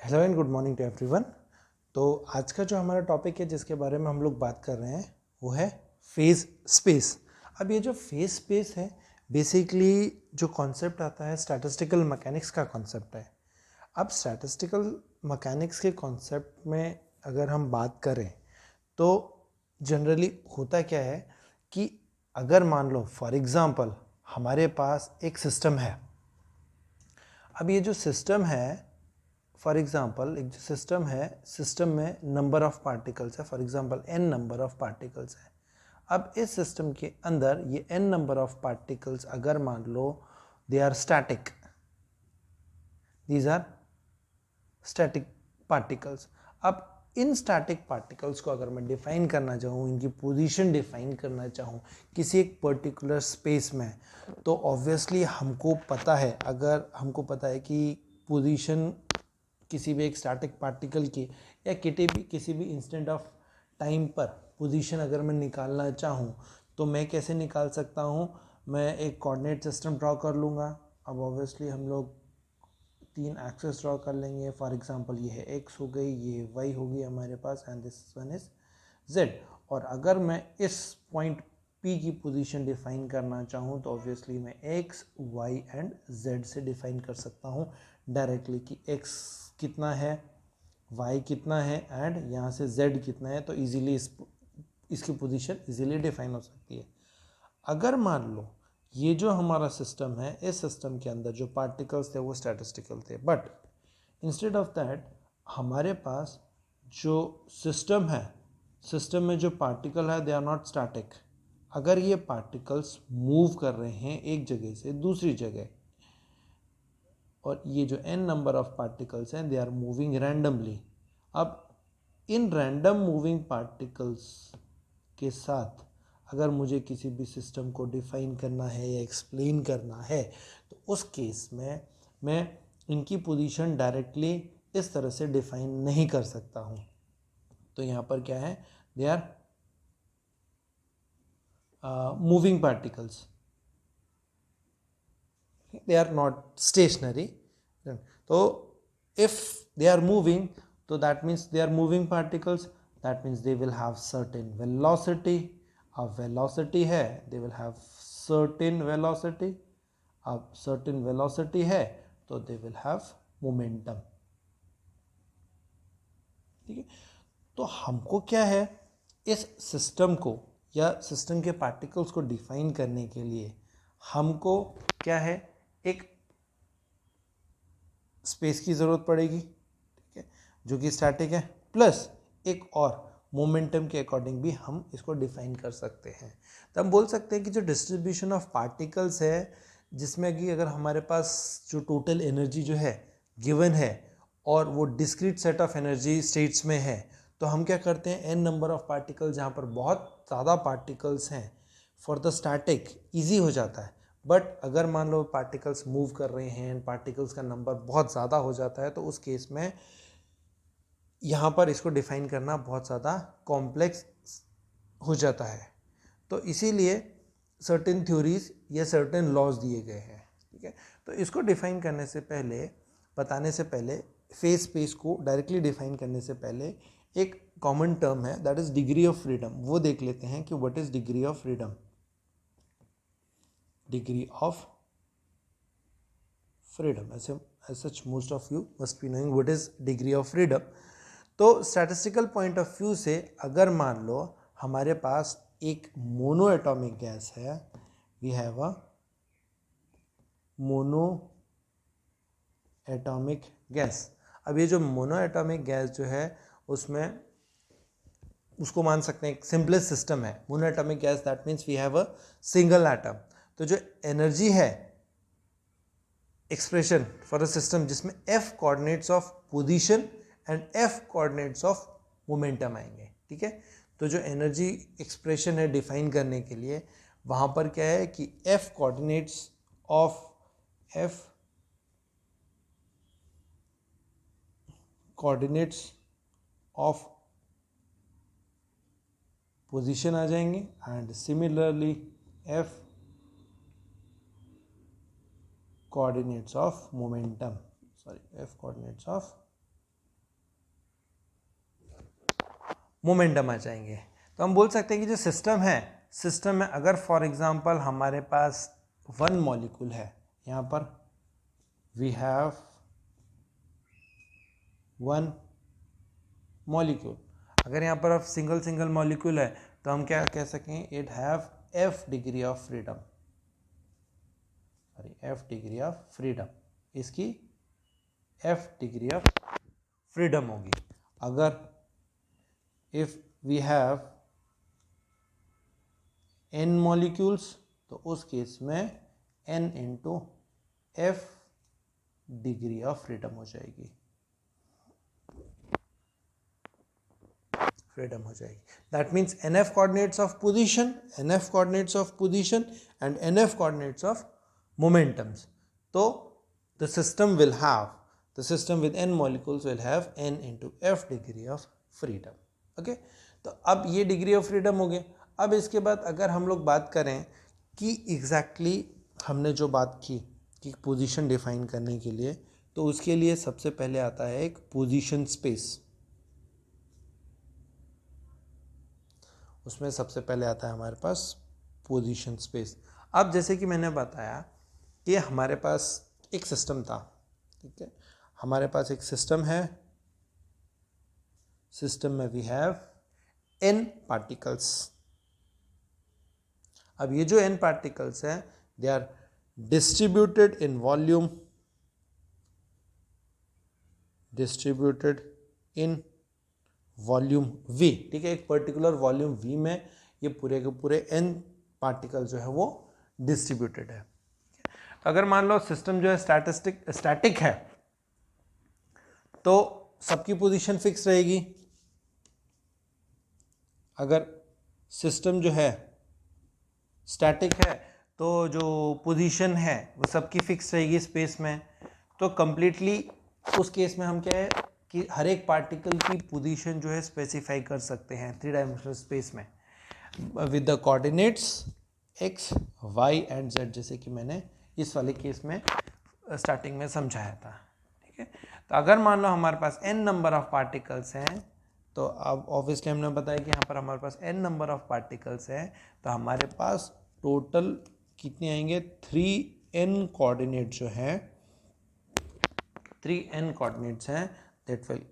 Hello and good morning to everyone. तो आज का जो हमारा टॉपिक है जिसके बारे में हम लोग बात कर रहे हैं वो है फेज स्पेस। अब ये जो फेज स्पेस है बेसिकली जो कॉन्सेप्ट आता है स्टैटिस्टिकल मैकेनिक्स का कॉन्सेप्ट है। अब स्टैटिस्टिकल मैकेनिक्स के कॉन्सेप्ट में अगर हम बात करें तो जनरली होता क्या है कि अगर मान लो फॉर एग्जांपल हमारे पास एक सिस्टम है। अब ये जो सिस्टम है फॉर एग्जाम्पल एक जो सिस्टम है, सिस्टम में नंबर ऑफ पार्टिकल्स है, for example n number of particles है। अब इस सिस्टम के अंदर ये n नंबर ऑफ पार्टिकल्स अगर मान लो they are static, these are static particles. अब इन स्टैटिक पार्टिकल्स को अगर मैं डिफाइन करना चाहूँ, इनकी पोजीशन डिफाइन करना चाहूँ किसी एक पर्टिकुलर स्पेस में, तो ऑब्वियसली हमको पता है, अगर हमको पता है कि पोजीशन किसी भी एक स्टैटिक पार्टिकल की या किसी भी इंस्टेंट ऑफ टाइम पर पोजीशन अगर मैं निकालना चाहूँ तो मैं कैसे निकाल सकता हूँ। मैं एक कोऑर्डिनेट सिस्टम ड्रॉ कर लूँगा। अब ऑब्वियसली हम लोग 3 एक्सेस ड्रॉ कर लेंगे। फॉर एग्जांपल ये है x हो गई, ये y हो गई हमारे पास, and this one is z। और अगर मैं इस पॉइंट P की पोजीशन डिफाइन करना चाहूँ तो ऑब्वियसली मैं x, y एंड z से डिफाइन कर सकता हूँ डायरेक्टली कि x कितना है, y कितना है एंड यहाँ से z कितना है। तो इजीली इसकी पोजीशन इजीली डिफाइन हो सकती है। अगर मान लो ये जो हमारा सिस्टम है, इस सिस्टम के अंदर जो पार्टिकल्स थे वो स्टैटिस्टिकल थे, बट इंस्टेड ऑफ दैट हमारे पास जो सिस्टम है, सिस्टम में जो पार्टिकल है दे आर नॉट स्टैटिक। अगर ये पार्टिकल्स मूव कर रहे हैं एक जगह से दूसरी जगह, और ये जो n नंबर ऑफ पार्टिकल्स हैं दे आर मूविंग रैंडमली। अब इन रैंडम मूविंग पार्टिकल्स के साथ अगर मुझे किसी भी सिस्टम को डिफाइन करना है या एक्सप्लेन करना है तो उस केस में मैं इनकी पोजीशन डायरेक्टली इस तरह से डिफाइन नहीं कर सकता हूँ। तो यहाँ पर क्या है, they are moving particles, they are not stationary. So if they are moving, so that means they are moving particles, that means they will have certain velocity. अब velocity है, they will have certain velocity. अब certain velocity है तो they will have momentum। ठीक है, तो हमको क्या है, इस सिस्टम को या सिस्टम के पार्टिकल्स को डिफाइन करने के लिए हमको क्या है, एक स्पेस की ज़रूरत पड़ेगी, ठीक है, जो कि स्टैटिक है, प्लस एक और मोमेंटम के अकॉर्डिंग भी हम इसको डिफाइन कर सकते हैं। तो हम बोल सकते हैं कि जो डिस्ट्रीब्यूशन ऑफ पार्टिकल्स है, जिसमें कि अगर हमारे पास जो टोटल एनर्जी जो है गिवन है और वो discrete set of energy states में है, तो हम क्या करते हैं, n नंबर ऑफ पार्टिकल्स जहाँ पर बहुत ज़्यादा पार्टिकल्स हैं फॉर द स्टैटिक ईजी हो जाता है। बट अगर मान लो पार्टिकल्स मूव कर रहे हैं, पार्टिकल्स का नंबर बहुत ज़्यादा हो जाता है, तो उस केस में यहाँ पर इसको डिफाइन करना बहुत ज़्यादा कॉम्प्लेक्स हो जाता है। तो इसीलिए सर्टेन थ्योरीज या सर्टेन लॉज दिए गए हैं। ठीक है, तो इसको डिफाइन करने से पहले, बताने से पहले, फेज स्पेस को डायरेक्टली डिफाइन करने से पहले एक कॉमन टर्म है that is degree of freedom. वो देख लेते हैं कि what is degree of freedom. Degree of freedom, ऐसे as such most of you must be knowing what is degree of freedom। तो स्टैटिस्टिकल पॉइंट ऑफ व्यू से अगर मान लो हमारे पास एक मोनो एटॉमिक गैस है, we have a mono atomic gas. अब ये जो मोनो एटॉमिक गैस जो है उसमें उसको मान सकते हैं एक सिंपलेस्ट सिस्टम है mono atomic gas, that means we have a single atom. तो जो एनर्जी है एक्सप्रेशन फॉर अ सिस्टम जिसमें f coordinates of position and f coordinates of momentum आएंगे। ठीक है, तो जो एनर्जी एक्सप्रेशन है डिफाइन करने के लिए वहाँ पर क्या है कि f कोऑर्डिनेट्स ऑफ पोजीशन आ जाएंगे and similarly f coordinates of momentum, f coordinates of momentum आ जाएंगे। तो हम बोल सकते हैं कि जो सिस्टम है, सिस्टम में अगर फॉर एग्जांपल हमारे पास वन मॉलिक्यूल है, यहाँ पर वी हैव वन मॉलिक्यूल, अगर यहाँ पर सिंगल सिंगल मॉलिक्यूल है तो हम क्या कह सकें, it have F degree of freedom, sorry F degree of freedom, इसकी एफ डिग्री ऑफ फ्रीडम होगी। अगर if we have n molecules तो उस केस में n into F degree of freedom हो जाएगी, फ्रीडम हो जाएगी। That means nf coordinates of position, nf coordinates of position and nf coordinates of momentums. तो the system will have, the system with n molecules will have n into f degree of freedom. Okay, तो अब ये degree of freedom हो गए। अब इसके बाद अगर हम लोग बात करें कि एग्जैक्टली हमने जो बात की कि पोजीशन डिफाइन करने के लिए, तो उसके लिए सबसे पहले आता है एक पोजीशन स्पेस। उसमें सबसे पहले आता है हमारे पास पोजीशन स्पेस। अब जैसे कि मैंने बताया कि हमारे पास एक सिस्टम था, ठीक है, हमारे पास एक सिस्टम है, सिस्टम में वी हैव n पार्टिकल्स। अब ये जो n पार्टिकल्स हैं they are distributed in volume, distributed in volume v, ठीक है, एक पर्टिकुलर वॉल्यूम v में ये पूरे के पूरे n पार्टिकल जो है वो डिस्ट्रीब्यूटेड है। अगर मान लो सिस्टम जो है स्टैटिक है तो सबकी पोजीशन फिक्स रहेगी। अगर सिस्टम जो है स्टैटिक है तो जो पोजीशन है वो सबकी फिक्स रहेगी स्पेस में। तो कंप्लीटली उस केस में हम क्या है कि हर एक पार्टिकल की पोजीशन जो है स्पेसिफाई कर सकते हैं थ्री डायमेंशनल स्पेस में with the coordinates x, y and z, जैसे कि मैंने इस वाले केस में स्टार्टिंग में समझाया था, ठीक है। तो अगर मान लो हमारे पास n नंबर ऑफ पार्टिकल्स हैं, तो अब ऑब्वियसली हमने बताया कि यहाँ पर हमारे पास n नंबर ऑफ पार्टिकल्स हैं, तो हमारे पास टोटल कितने आएंगे, 3n कोऑर्डिनेट जो हैं, 3n कोऑर्डिनेट्स हैं, that will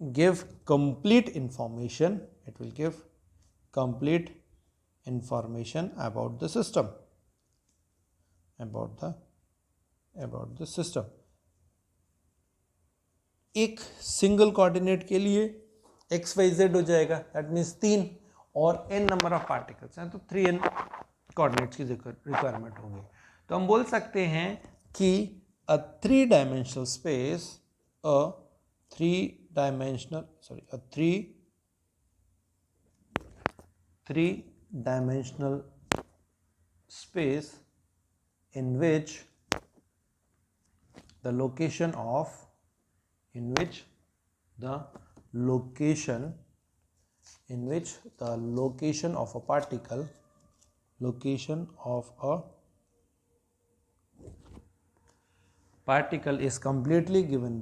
give complete information, it will give complete information about the system, about the system। एक सिंगल कोऑर्डिनेट के लिए x y z हो जाएगा, दैट मीन्स 3, और n नंबर ऑफ पार्टिकल्स हैं तो 3n कोऑर्डिनेट्स की रिक्वायरमेंट होगी। तो हम बोल सकते हैं कि a three dimensional space in which the location of a particle, is completely given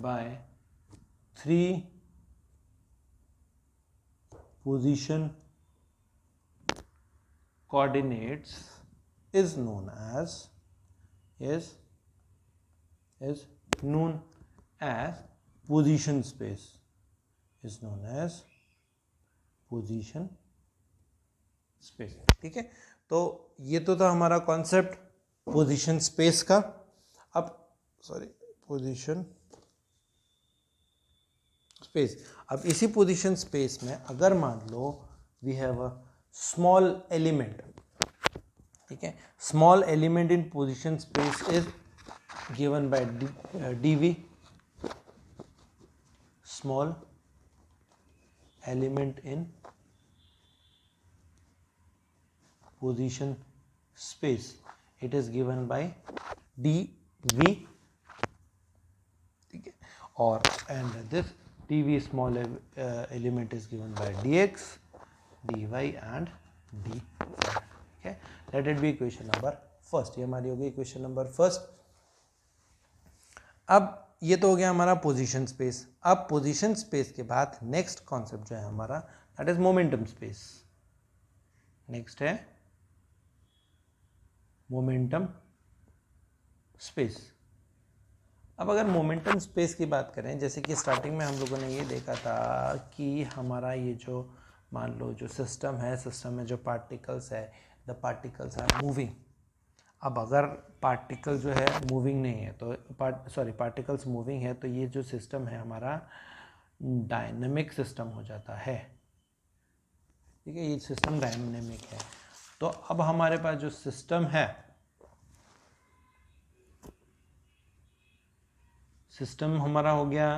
by three position coordinates is known as position space, ठीक है। तो ये तो था हमारा कॉन्सेप्ट पोजीशन स्पेस का। अब पोजीशन स्पेस, अब इसी पोजीशन स्पेस में अगर मान लो we have a small element, ठीक है, small element in position space is given by dv, small element in position space, it is given by dv, ठीक है, और and this dv small element is given by dx, dy and dz, okay, let it be equation number first. ये हमारी हो गई equation number first. अब ये तो हो गया हमारा पोजीशन स्पेस। अब पोजीशन स्पेस के बाद नेक्स्ट कॉन्सेप्ट जो है हमारा that is momentum space. Next है मोमेंटम स्पेस। अब अगर मोमेंटम स्पेस की बात करें, जैसे कि स्टार्टिंग में हम लोगों ने ये देखा था कि हमारा ये जो मान लो जो सिस्टम है, सिस्टम में जो पार्टिकल्स है, द पार्टिकल्स आर मूविंग। अब अगर पार्टिकल जो है मूविंग नहीं है तो पार्टिकल्स मूविंग है तो ये जो सिस्टम है हमारा डायनेमिक सिस्टम हो जाता है। ठीक है, ये सिस्टम डायनेमिक है। तो अब हमारे पास जो सिस्टम है, सिस्टम हमारा हो गया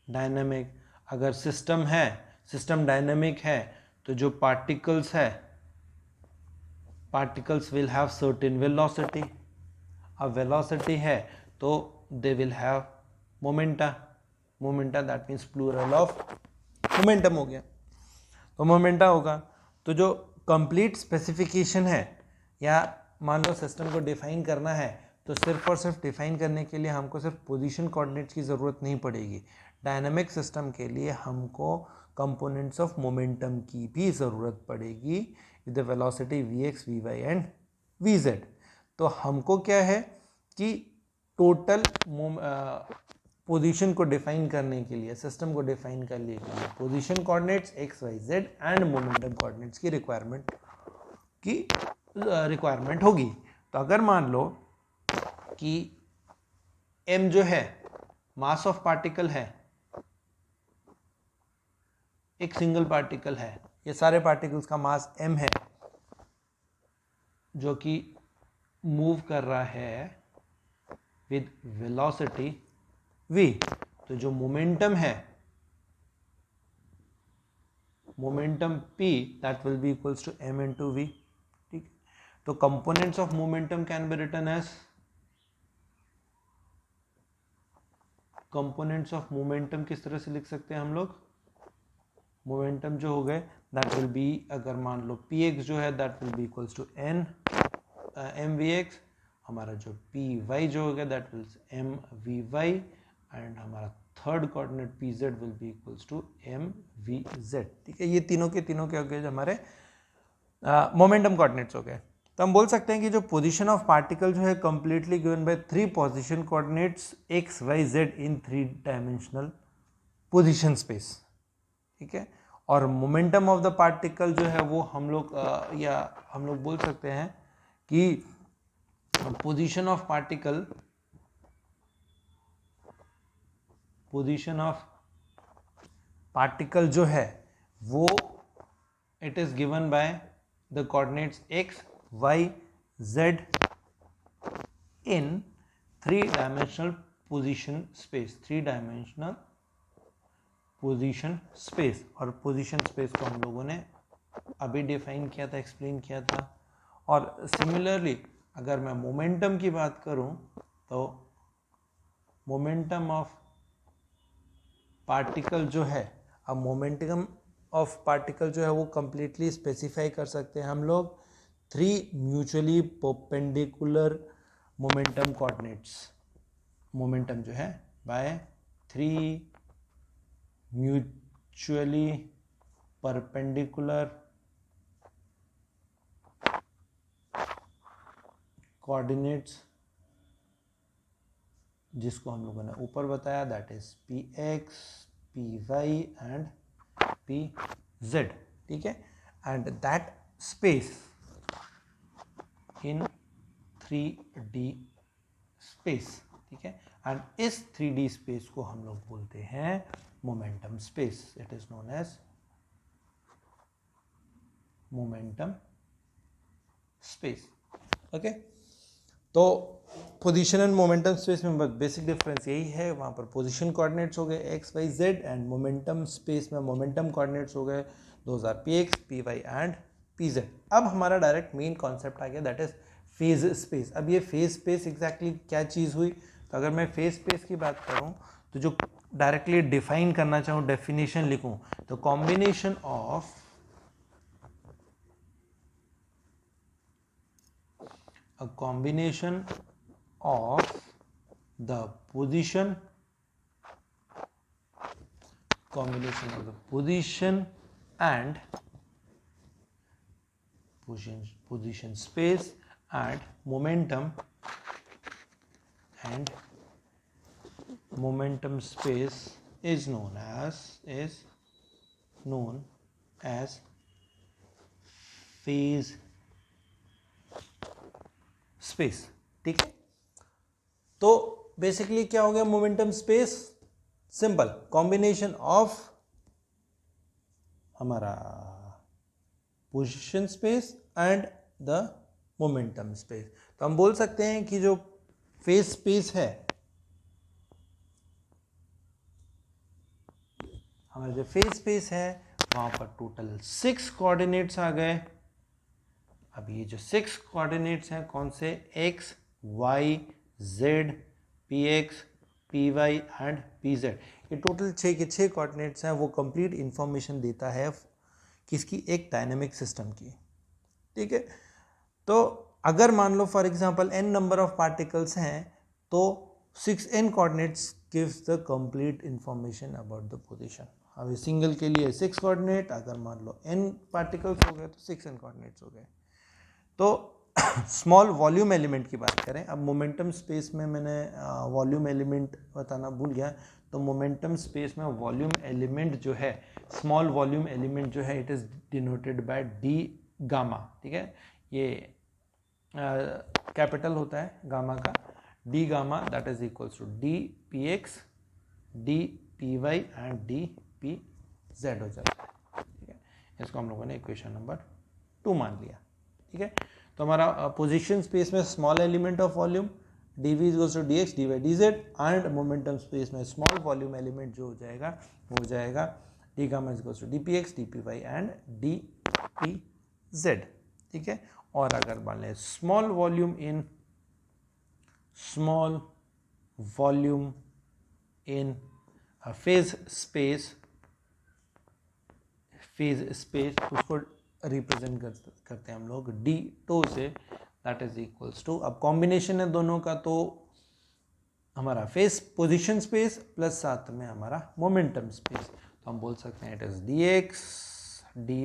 डायनेमिक। अगर सिस्टम है, सिस्टम डायनेमिक है, तो जो पार्टिकल्स है, particles will have certain velocity. अब वेलोसिटी है तो they will have momenta. Momenta that means plural of momentum हो गया, तो मोमेंटा होगा। तो जो कंप्लीट स्पेसिफिकेशन है, या मान लो सिस्टम को डिफाइन करना है, तो सिर्फ और सिर्फ डिफाइन करने के लिए हमको सिर्फ पोजीशन कोऑर्डिनेट्स की ज़रूरत नहीं पड़ेगी। डायनामिक सिस्टम के लिए हमको कंपोनेंट्स ऑफ मोमेंटम की भी ज़रूरत पड़ेगी with the velocity vx, vy and vz। तो हमको क्या है कि टोटल पोजीशन को डिफाइन करने के लिए, सिस्टम को डिफाइन करने के लिए position coordinates x, y, z and momentum coordinates की रिक्वायरमेंट होगी। तो अगर मान लो कि m जो है मास ऑफ पार्टिकल है, एक सिंगल पार्टिकल है, ये सारे पार्टिकल्स का मास m है जो कि मूव कर रहा है विद वेलोसिटी v। तो जो मोमेंटम है, momentum p that will be equals to m into v। ठीक, तो components of momentum can be written as, components of momentum किस तरह से लिख सकते हैं हम लोग? मोमेंटम जो हो गए दैट विल बी, अगर मान लो px जो है that will be equals to n mvx। हमारा जो py जो हो गया दैट विल mvy एंड हमारा third coordinate pz will be equals to mvz। ठीक है, ये तीनों के हो गए जो हमारे मोमेंटम कोऑर्डिनेट्स हो गए। तो हम बोल सकते हैं कि जो पोजीशन ऑफ पार्टिकल जो है completely given by 3 position coordinates x, y, z in 3 dimensional position space. ठीक है, और मोमेंटम ऑफ द पार्टिकल जो है वो हम लोग बोल सकते हैं कि पोजीशन ऑफ पार्टिकल जो है वो it is given by the coordinates x, y, z in 3 dimensional position space. 3 dimensional position space, और पोजीशन स्पेस को हम लोगों ने अभी डिफाइन किया था, एक्सप्लेन किया था। और सिमिलरली अगर मैं मोमेंटम की बात करूं तो मोमेंटम ऑफ पार्टिकल जो है, अब मोमेंटम ऑफ पार्टिकल जो है वो कंप्लीटली स्पेसिफाई कर सकते हैं हम लोग 3 mutually perpendicular momentum coordinates. Momentum जो है बाय 3 म्यूचुअली परपेंडिकुलर कोऑर्डिनेट्स, जिसको हम लोगों ने ऊपर बताया that is px, py and pz। ठीक है, and that space in 3D space. ठीक है, एंड इस 3D स्पेस को हम लोग बोलते हैं momentum space. It is known as momentum space. Okay, तो पोजीशन एंड मोमेंटम स्पेस में बस बेसिक डिफरेंस यही है। वहाँ पर पोजीशन कोऑर्डिनेट्स हो गए x, y, z and momentum space में मोमेंटम कोऑर्डिनेट्स हो गए those are px, py and pz। अब हमारा डायरेक्ट मेन कॉन्सेप्ट आ गया दैट इज फेज स्पेस। अब ये फेज स्पेस एग्जैक्टली क्या चीज़ हुई? तो अगर मैं फेज स्पेस की बात करूँ तो जो डायरेक्टली डिफाइन करना चाहूँ, डेफिनेशन लिखूँ, तो combination of a combination of the position and position space and momentum space is known as phase space. ठीक है, तो बेसिकली क्या हो गया momentum space? Simple combination of हमारा position space and the momentum space. तो हम बोल सकते हैं कि जो फेज स्पेस है, हमारा जो फेज स्पेस है वहां पर टोटल 6 कोऑर्डिनेट्स आ गए. अब ये जो 6 कोऑर्डिनेट्स हैं कौन से? x, y, z, px, py and pz. ये टोटल 6 के 6 कोऑर्डिनेट्स हैं. वो कंप्लीट इंफॉर्मेशन देता है किसकी? एक डायनेमिक सिस्टम की. ठीक है, तो अगर मान लो for example n number of particles हैं तो 6n coordinates gives the complete information about the position. अब सिंगल के लिए 6 कोऑर्डिनेट, अगर मान लो n पार्टिकल्स हो गए तो 6n कोऑर्डिनेट्स हो गए. तो स्मॉल वॉल्यूम एलिमेंट की बात करें. अब मोमेंटम स्पेस में मैंने वॉल्यूम एलिमेंट बताना भूल गया. तो मोमेंटम स्पेस में वॉल्यूम एलिमेंट जो है, स्मॉल वॉल्यूम एलिमेंट जो है, it is denoted by D gamma. ठीक है, ये कैपिटल होता है गामा का. D gamma that is equals to D P X, D P Y and D P Z हो जाता है. ठीक है, इसको हम लोगों ने इक्वेशन नंबर 2 मान लिया. ठीक है, तो हमारा पोजीशन स्पेस में small element of volume dv equals to dx dy dz and momentum space में स्मॉल वॉल्यूम एलिमेंट जो हो जाएगा वो हो जाएगा d gamma equals to dpx dpy and dpz. ठीक है, और अगर मान लें small volume in phase space उसको रिप्रेजेंट करते हैं हम लोग डी टो से, दैट इज इक्वल्स टू, अब कॉम्बिनेशन है दोनों का तो हमारा फेस पोजीशन स्पेस प्लस साथ में हमारा मोमेंटम स्पेस. तो हम बोल सकते हैं it is dx dy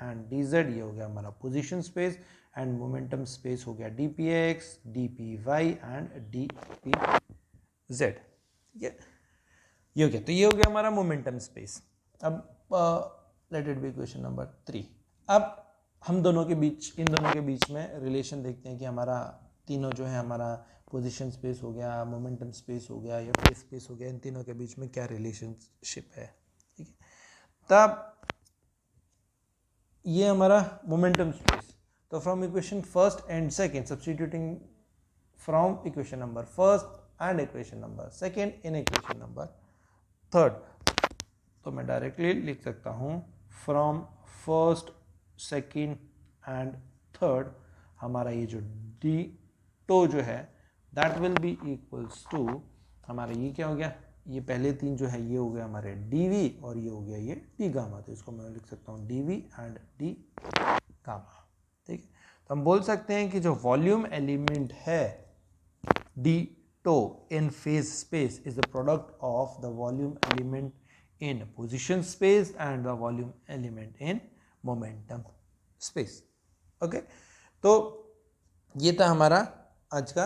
and dz. ये हो गया हमारा position space and momentum space हो गया dpx dpy एंड dpz. ठीक है, ये हो गया. तो ये हो गया हमारा मोमेंटम स्पेस. अब let it be question number 3. अब हम इन दोनों के बीच में रिलेशन देखते हैं कि हमारा तीनों जो है, हमारा पोजीशन स्पेस हो गया, मोमेंटम स्पेस हो गया या फेज स्पेस हो गया, इन तीनों के बीच में क्या रिलेशनशिप है. ठीक है, तब ये हमारा मोमेंटम स्पेस. तो from equation first and second, substituting from equation number first and equation number second in equation number third, तो मैं डायरेक्टली लिख सकता हूँ from first second and third, हमारा ये जो डी टो जो है that will be equals to हमारा ये क्या हो गया, ये पहले तीन जो है ये हो गया हमारे डीवी और ये हो गया ये डी गामा. तो इसको मैं लिख सकता हूँ डीवी एंड डी गामा. ठीक है, तो हम बोल सकते हैं कि जो वॉल्यूम एलिमेंट है D tau in phase space is the product of the volume element in position space and the volume element in momentum space. Okay, तो ये था हमारा आज का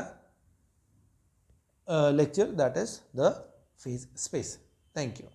lecture, that is the phase space. Thank you.